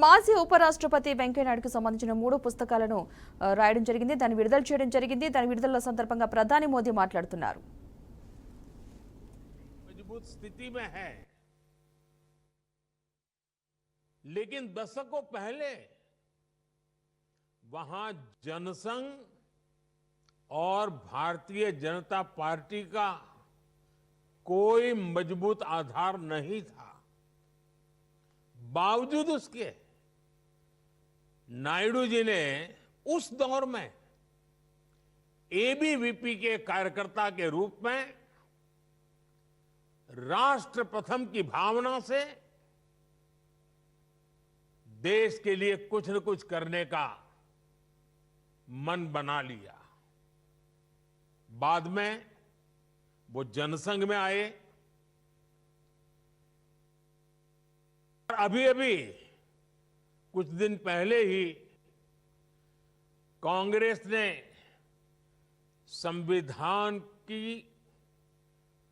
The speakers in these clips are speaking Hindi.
మాజీ ఉపరాష్ట్రపతి వెంకయ్యనాయుడుకు సంబంధించిన 3 పుస్తకాలను రాయడం జరిగింది. దాన్ని విడుదల చేయడం జరిగింది. దాని విడుదల సందర్భంగా ప్రధాని మోదీ మాట్లాడుతున్నారు. मजबूत स्थिति में है, लेकिन दशकों पहले वहां जनसंघ और भारतीय जनता पार्टी का कोई मजबूत आधार नहीं था। बावजूद उसके नायडू जी ने उस दौर में एबीवीपी के कार्यकर्ता के रूप में राष्ट्र प्रथम की भावना से देश के लिए कुछ न कुछ करने का मन बना लिया। बाद में वो जनसंघ में आए। अभी अभी कुछ दिन पहले ही कांग्रेस ने संविधान की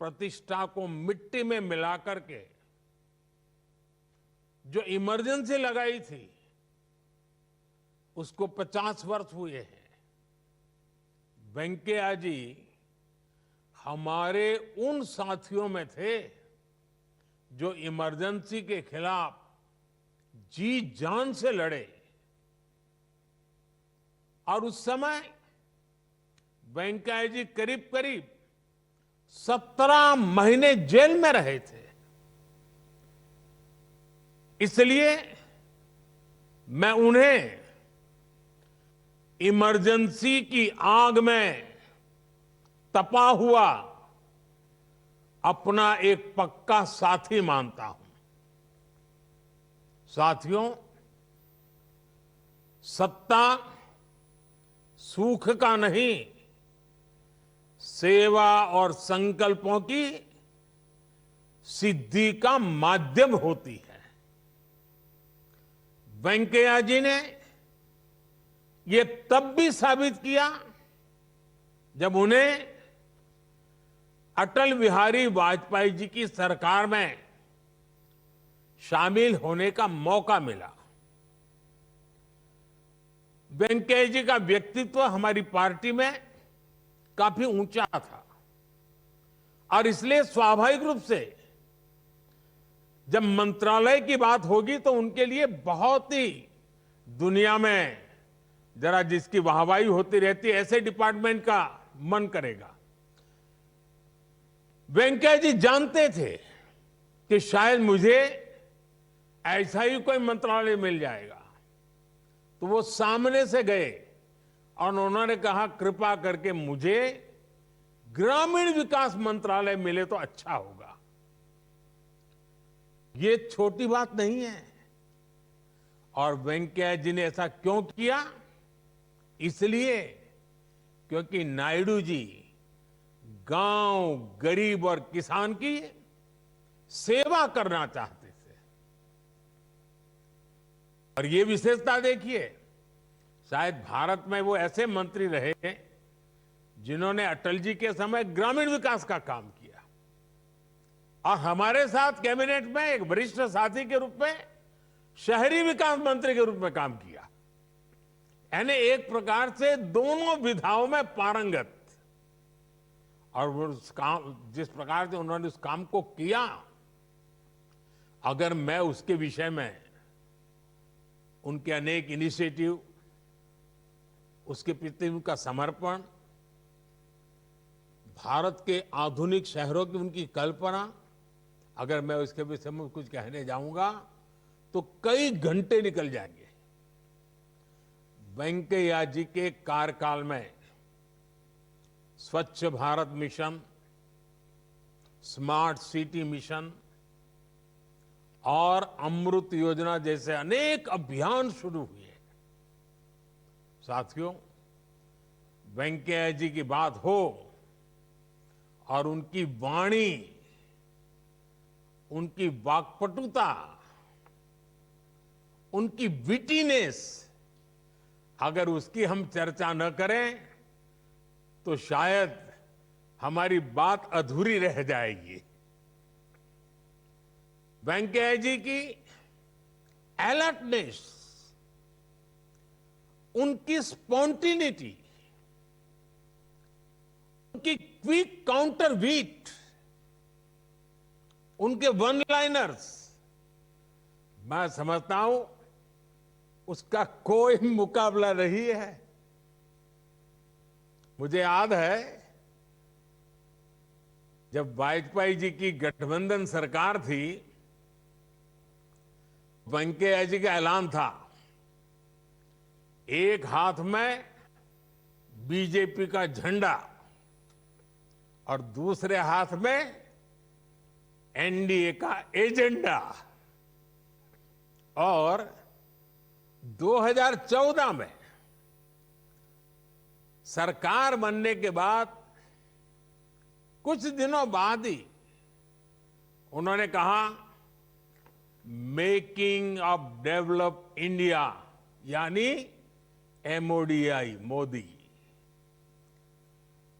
प्रतिष्ठा को मिट्टी में मिलाकर के जो इमरजेंसी लगाई थी उसको 50 वर्ष हुए हैं। वेंकैया जी हमारे उन साथियों में थे जो इमरजेंसी के खिलाफ जी जान से लड़े और उस समय वेंकैया जी करीब करीब 17 महीने जेल में रहे थे। इसलिए मैं उन्हें इमरजेंसी की आग में तपा हुआ अपना एक पक्का साथी मानता हूं। साथियों, सत्ता सुख का नहीं, सेवा और संकल्पों की सिद्धि का माध्यम होती है। वेंकैया जी ने यह तब भी साबित किया जब उन्हें अटल बिहारी वाजपेयी जी की सरकार में शामिल होने का मौका मिला। वेंकैया जी का व्यक्तित्व हमारी पार्टी में काफी ऊंचा था और इसलिए स्वाभाविक रूप से जब मंत्रालय की बात होगी तो उनके लिए बहुत ही दुनिया में जरा जिसकी वाहवाही होती रहती है ऐसे डिपार्टमेंट का मन करेगा। वेंकैया जी जानते थे कि शायद मुझे ऐसा ही कोई मंत्रालय मिल जाएगा, तो वो सामने से गए और उन्होंने कहा कृपा करके मुझे ग्रामीण विकास मंत्रालय मिले तो अच्छा होगा। ये छोटी बात नहीं है। और वेंकैया जी ने ऐसा क्यों किया? इसलिए क्योंकि नायडू जी गांव, गरीब और किसान की सेवा करना चाहते थे। और ये विशेषता देखिए, शायद भारत में वो ऐसे मंत्री रहे जिन्होंने अटल जी के समय ग्रामीण विकास का काम किया और हमारे साथ कैबिनेट में एक वरिष्ठ साथी के रूप में शहरी विकास मंत्री के रूप में काम किया। यानी एक प्रकार से दोनों विधाओं में पारंगत। और वो उस काम, जिस प्रकार से उन्होंने उस काम को किया, अगर मैं उसके विषय में उनके अनेक इनिशिएटिव, उसके प्रति उनका समर्पण, भारत के आधुनिक शहरों की उनकी कल्पना, अगर मैं उसके विषय में कुछ कहने जाऊंगा तो कई घंटे निकल जाएंगे। वेंकैया जी के कार्यकाल में स्वच्छ Bharat mission, smart city mission और अमृत योजना जैसे अनेक अभियान शुरू हुए। साथियों, वेंकैया जी की बात हो और उनकी वाणी, उनकी वाक्पटुता, उनकी विटीनेस, अगर उसकी हम चर्चा न करें तो शायद हमारी बात अधूरी रह जाएगी। वेंकैया जी की अलर्टनेस, उनकी स्पॉन्टिनिटी, उनकी क्विक काउंटर वीट, उनके वन लाइनर्स, मैं समझता हूं उसका कोई मुकाबला नहीं है। मुझे याद है जब वाजपेयी जी की गठबंधन सरकार थी, वेंकैया जी का ऐलान था, एक हाथ में बीजेपी का झंडा और दूसरे हाथ में एनडीए का एजेंडा। और 2014 में सरकार बनने के बाद कुछ दिनों बाद ही उन्होंने कहा मेकिंग ऑफ डेवलप इंडिया, यानी एमओडीआई, मोदी।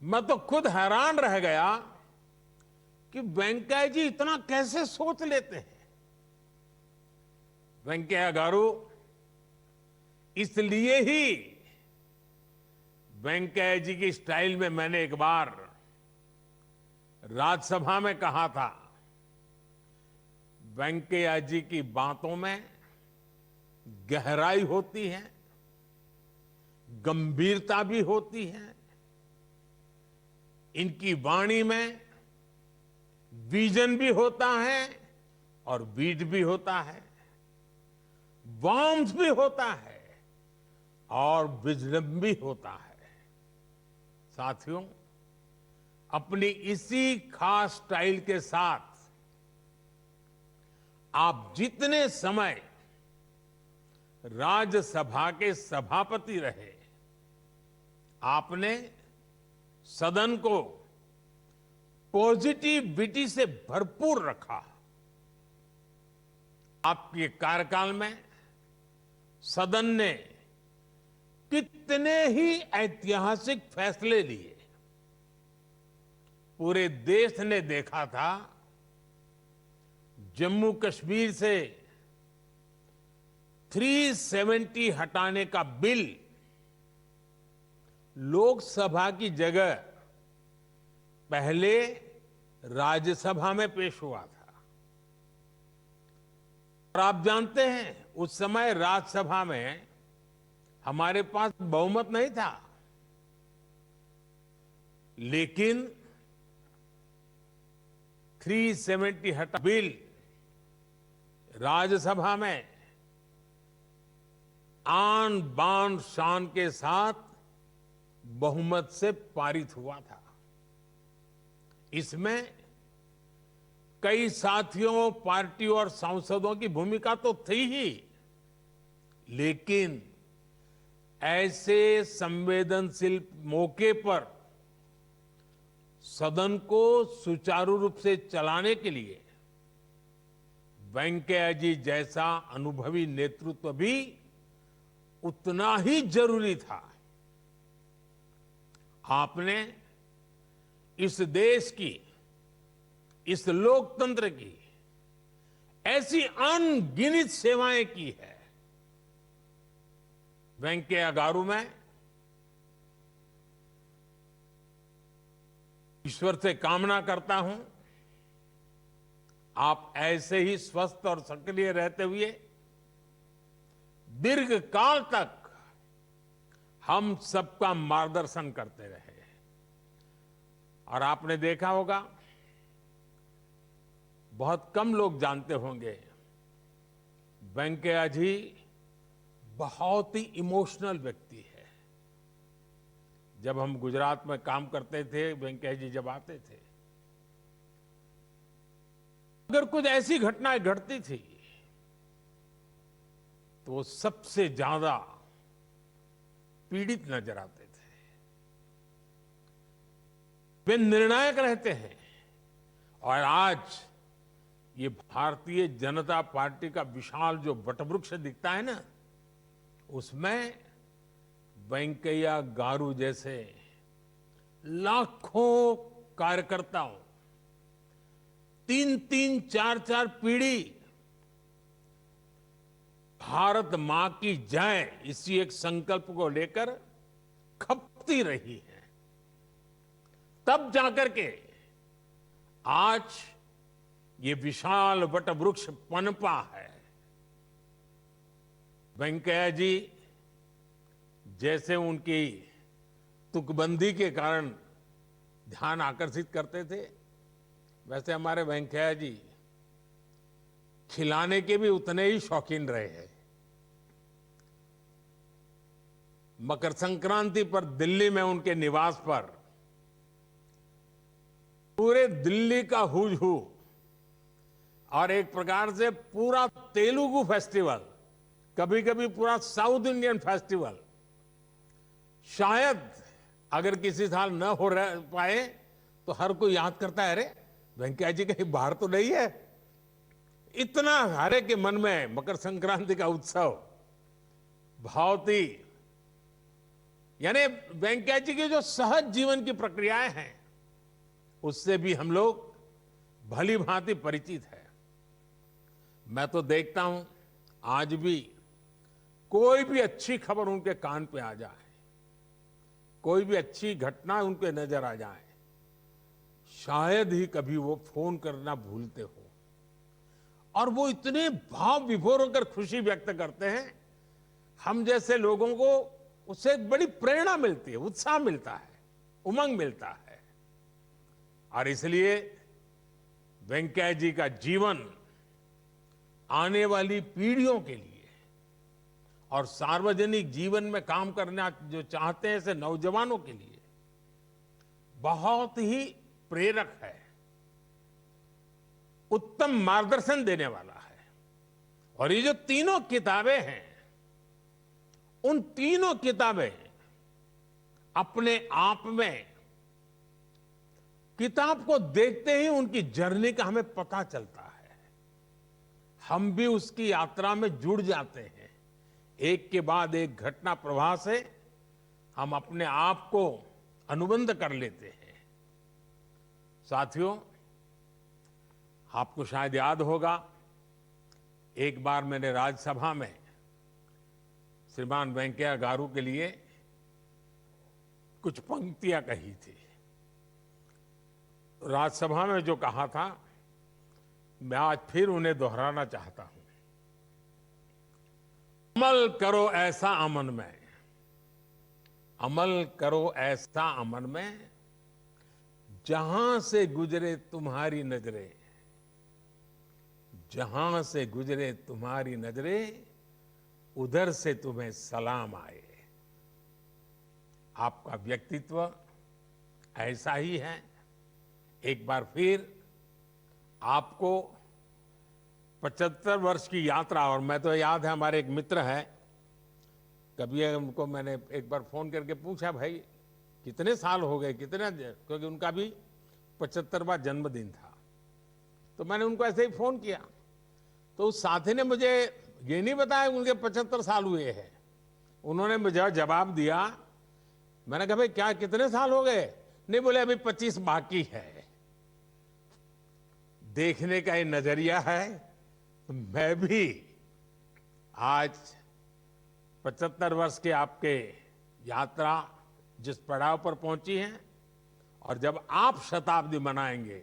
मैं तो खुद हैरान रह गया कि वेंकैया जी इतना कैसे सोच लेते हैं। वेंकैया गारू, इसलिए ही वेंकैया जी की स्टाइल में मैंने एक बार राज्यसभा में कहा था, वेंकैया जी की बातों में गहराई होती है, गंभीरता भी होती है, इनकी वाणी में विजन भी होता है और वीट भी होता है, वार्मथ भी होता है और विजडम भी होता है। साथियों, अपनी इसी खास स्टाइल के साथ आप जितने समय राज्यसभा के सभापति रहे, आपने सदन को पॉजिटिविटी से भरपूर रखा। आपके कार्यकाल में सदन ने कितने ही ऐतिहासिक फैसले लिए। पूरे देश ने देखा था जम्मू कश्मीर से 370 हटाने का बिल लोकसभा की जगह पहले राज्यसभा में पेश हुआ था। और आप जानते हैं उस समय राज्यसभा में हमारे पास बहुमत नहीं था, लेकिन 370 हटा बिल राज्यसभा में आन बान शान के साथ बहुमत से पारित हुआ था। इसमें कई साथियों, पार्टियों और सांसदों की भूमिका तो थी ही, लेकिन ऐसे संवेदनशील मौके पर सदन को सुचारू रूप से चलाने के लिए वेंकैया जी जैसा अनुभवी नेतृत्व भी उतना ही जरूरी था। आपने इस देश की, इस लोकतंत्र की ऐसी अनगिनत सेवाएं की है। वेंकैया गारू, मैं ईश्वर से कामना करता हूं आप ऐसे ही स्वस्थ और सक्रिय रहते हुए दीर्घ काल तक हम सबका मार्गदर्शन करते रहे। और आपने देखा होगा, बहुत कम लोग जानते होंगे, वेंकैया जी बहुत ही इमोशनल व्यक्ति है। जब हम गुजरात में काम करते थे, वेंकैया जी जब आते थे, अगर कुछ ऐसी घटनाएं घटती थी तो वो सबसे ज्यादा पीड़ित नजर आते थे। वे निर्णायक रहते हैं। और आज ये भारतीय जनता पार्टी का विशाल जो वटवृक्ष दिखता है ना, उसमें वेंकैया गारू जैसे लाखों कार्यकर्ताओं, 3-3, 4-4 पीढ़ी भारत मां की जय इसी एक संकल्प को लेकर खपती रही है। तब जाकर के आज ये विशाल वटवृक्ष पनपा है। वेंकैया जी जैसे उनकी तुकबंदी के कारण ध्यान आकर्षित करते थे, वैसे हमारे वेंकैया जी खिलाने के भी उतने ही शौकीन रहे हैं। मकर संक्रांति पर दिल्ली में उनके निवास पर पूरे दिल्ली का हुज हू और एक प्रकार से पूरा तेलुगु फेस्टिवल, कभी कभी पूरा साउथ इंडियन फेस्टिवल, शायद अगर किसी साल न हो पाए तो हर कोई याद करता है, अरे वेंकैया जी कहीं बाहर तो नहीं है। इतना हरे के मन में मकर संक्रांति का उत्सव बहुत ही, यानी वेंकैया जी की जो सहज जीवन की प्रक्रियाएं हैं उससे भी हम लोग भली भांति परिचित है। मैं तो देखता हूं आज भी कोई भी अच्छी खबर उनके कान पे आ जाए, कोई भी अच्छी घटना उनके नजर आ जाए, शायद ही कभी वो फोन करना भूलते हो। और वो इतने भाव विभोर होकर खुशी व्यक्त करते हैं, हम जैसे लोगों को उससे एक बड़ी प्रेरणा मिलती है, उत्साह मिलता है, उमंग मिलता है। और इसलिए वेंकैया जी का जीवन आने वाली पीढ़ियों के लिए और सार्वजनिक जीवन में काम करना जो चाहते हैं ऐसे नौजवानों के लिए बहुत ही प्रेरक है, उत्तम मार्गदर्शन देने वाला है। और ये जो तीनों किताबें हैं, उन तीनों किताबें अपने आप में, किताब को देखते ही उनकी जर्नी का हमें पता चलता है, हम भी उसकी यात्रा में जुड़ जाते हैं। एक के बाद एक घटना प्रवाह से हम अपने आप को अनुबंध कर लेते हैं। साथियों, आपको शायद याद होगा, एक बार मैंने राज्यसभा में श्रीमान वेंकैया गारू के लिए कुछ पंक्तियां कही थी। राज्यसभा में जो कहा था, मैं आज फिर उन्हें दोहराना चाहता हूं। अमल करो ऐसा अमन में, अमल करो ऐसा अमन में, जहां से गुजरे तुम्हारी नजरें, जहां से गुजरे तुम्हारी नजरें, उधर से तुम्हें सलाम आए। आपका व्यक्तित्व ऐसा ही है। एक बार फिर आपको 75 वर्ष की यात्रा, और मैं तो याद है हमारे एक मित्र हैं, कभी उनको मैंने एक बार फोन करके पूछा, भाई कितने साल हो गए, कितने, क्योंकि उनका भी 75वां जन्मदिन था। तो मैंने उनको ऐसे ही फोन किया, तो उस साथी ने मुझे ये नहीं बताया उनके 75 साल हुए हैं। उन्होंने मुझे जवाब दिया, मैंने कहा भाई क्या कितने साल हो गए? नहीं, बोले अभी 25 बाकी है। देखने का ये नजरिया है। मैं भी आज 75 वर्ष के आपके यात्रा जिस पड़ाव पर पहुंची है, और जब आप शताब्दी मनाएंगे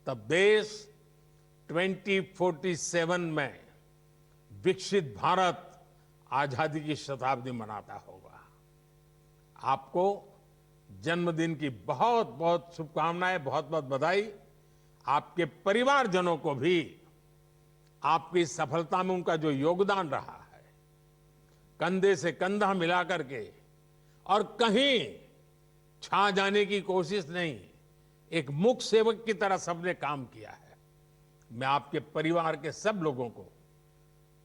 तब देश 2047 में विकसित भारत आजादी की शताब्दी मनाता होगा। आपको जन्मदिन की बहुत बहुत शुभकामनाएं, बहुत बहुत बधाई। आपके परिवारजनों को भी आपकी सफलता में उनका जो योगदान रहा है, कंधे से कंधा मिला करके, और कहीं छा जाने की कोशिश नहीं, एक मुख सेवक की तरह सबने काम किया है। मैं आपके परिवार के सब लोगों को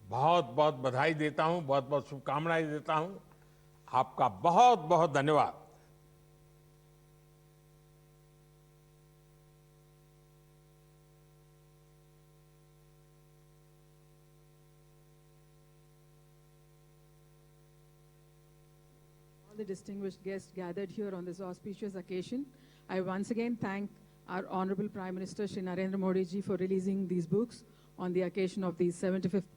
बहुत बहुत बधाई देता हूं, बहुत बहुत शुभकामनाएं देता हूं। आपका बहुत बहुत धन्यवाद। The distinguished guests gathered here on this auspicious occasion, I once again thank our Honorable Prime Minister Shri Narendra Modi ji for releasing these books on the occasion of the 75th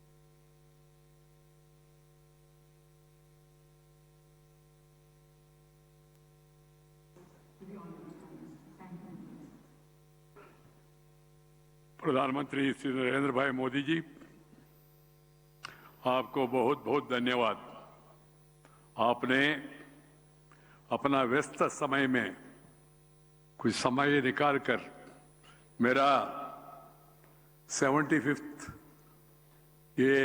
प्रधानमंत्री श्री नरेंद्र भाई मोदी जी, आपको बहुत बहुत धन्यवाद। आपने अपना व्यस्त समय में कुछ समय निकालकर मेरा 75th ये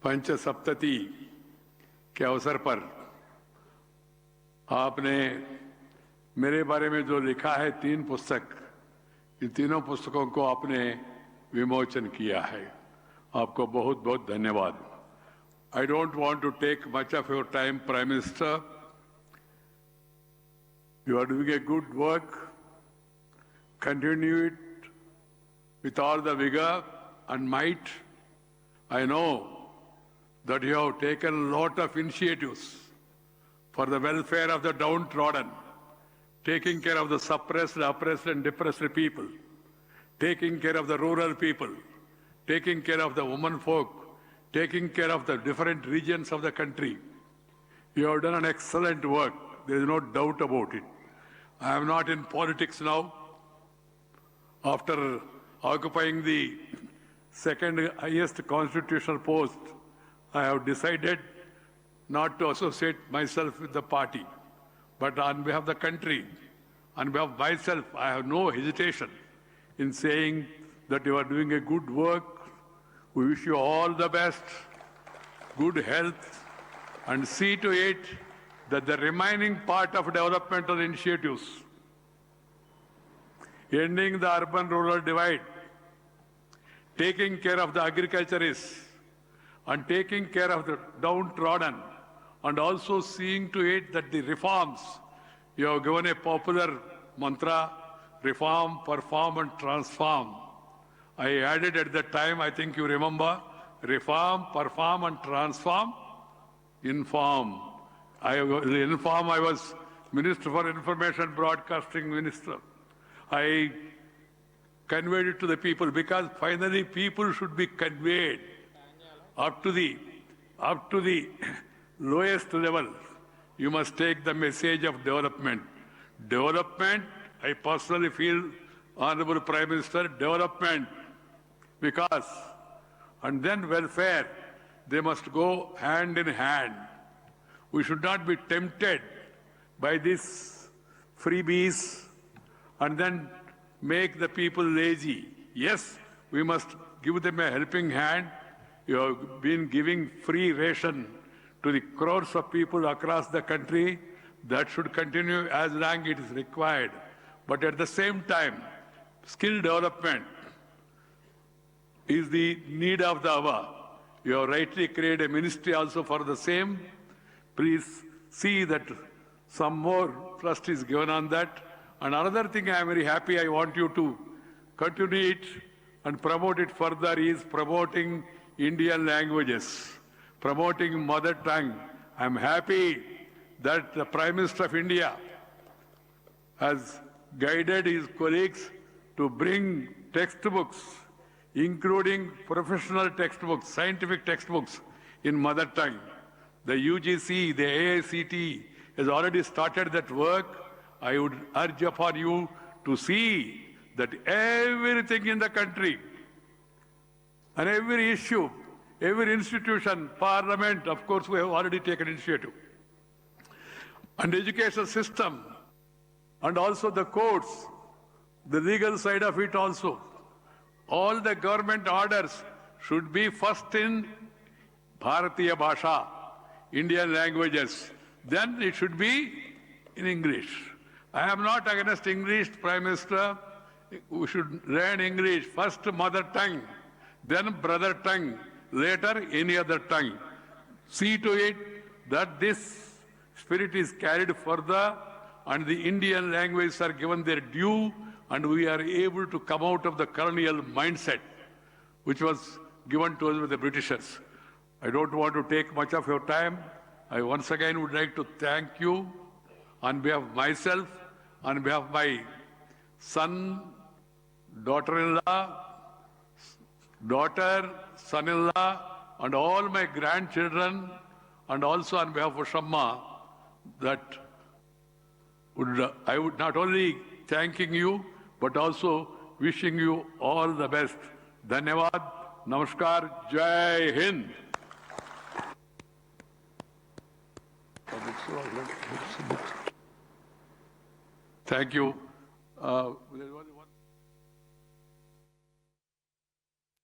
पंच सप्तती के अवसर पर आपने मेरे बारे में जो लिखा है 3 पुस्तक, इन तीनों पुस्तकों को आपने विमोचन किया है। आपको बहुत बहुत धन्यवाद। I don't want to take much of your time, Prime Minister. You are doing a good work. Continue it with all the vigor and might. I know that you have taken a lot of initiatives for the welfare of the downtrodden, taking care of the suppressed, oppressed and depressed people, taking care of the rural people, taking care of the women folk, taking care of the different regions of the country. You have done an excellent work. There is no doubt about it. I am not in politics now. After occupying the second highest constitutional post, I have decided not to associate myself with the party. But on behalf of the country, on behalf of myself, I have no hesitation in saying that you are doing a good work. We wish you all the best, good health, and see to it that the remaining part of developmental initiatives, ending the urban-rural divide, taking care of the agriculturists, and taking care of the downtrodden, and also seeing to it that the reforms, you have given a popular mantra, reform, perform, and transform. I added at that time, I think you remember, reform, perform, and transform, inform. I was Minister for Information Broadcasting Minister. I conveyed it to the people because finally people should be conveyed up to the lowest level. You must take the message of development. Development, I personally feel, Honorable Prime Minister, development, because, and then welfare, they must go hand in hand. We should not be tempted by these freebies and then make the people lazy. Yes, we must give them a helping hand. You have been giving free ration to the crores of people across the country. That should continue as long as it is required. But at the same time, skill development is the need of the hour. You have rightly created a ministry also for the same. Please see that some more trust is given on that. And another thing I am very happy, I want you to continue it and promote it further, is promoting Indian languages, promoting mother tongue. I am happy that the Prime Minister of India has guided his colleagues to bring textbooks, including professional textbooks, scientific textbooks in mother tongue. The UGC, the AICT has already started that work. I would urge upon you to see that everything in the country and every issue, every institution, parliament, of course, we have already taken initiative, and education system, and also the courts, the legal side of it also. All the government orders should be first in Bharatiya Bhasha, Indian languages. Then it should be in English. I am not against English, Prime Minister. We should learn English, first mother tongue, then brother tongue, later any other tongue. See to it that this spirit is carried further and the Indian languages are given their due, and we are able to come out of the colonial mindset which was given to us by the Britishers. I don't want to take much of your time. I once again would like to thank you on behalf of myself, on behalf of my son, daughter-in-law, daughter, son-in-law, and all my grandchildren, and also on behalf of Shamma, that I would not only thanking you, but also wishing you all the best. Dhanyawad, namaskar, Jai Hind. Thank you. There was one